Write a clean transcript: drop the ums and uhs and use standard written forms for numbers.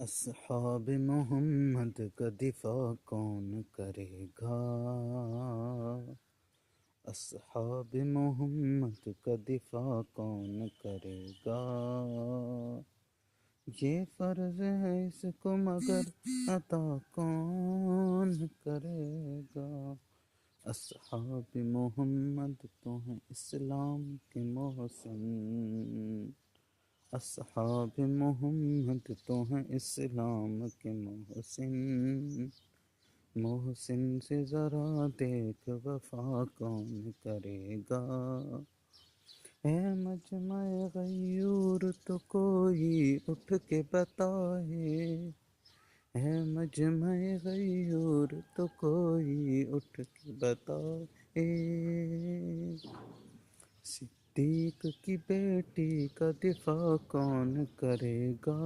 اصحاب محمد کا دفاع کون کرے گا؟ اصحاب محمد کا دفاع کون کرے گا؟ یہ فرض ہے اس کو مگر عطا کون کرے گا؟ اصحاب محمد تو ہیں اسلام کے محسن، اصحاب محمد تو ہیں اسلام کے محسن، محسن سے ذرا دیکھ وفا کون کرے گا؟ ہے مجمع غیور تو کوئی اٹھ کے بتائے، ہے مجمع غیور تو کوئی اٹھ کے بتائے، صدیق کی بیٹی کا دفاع کون کرے گا؟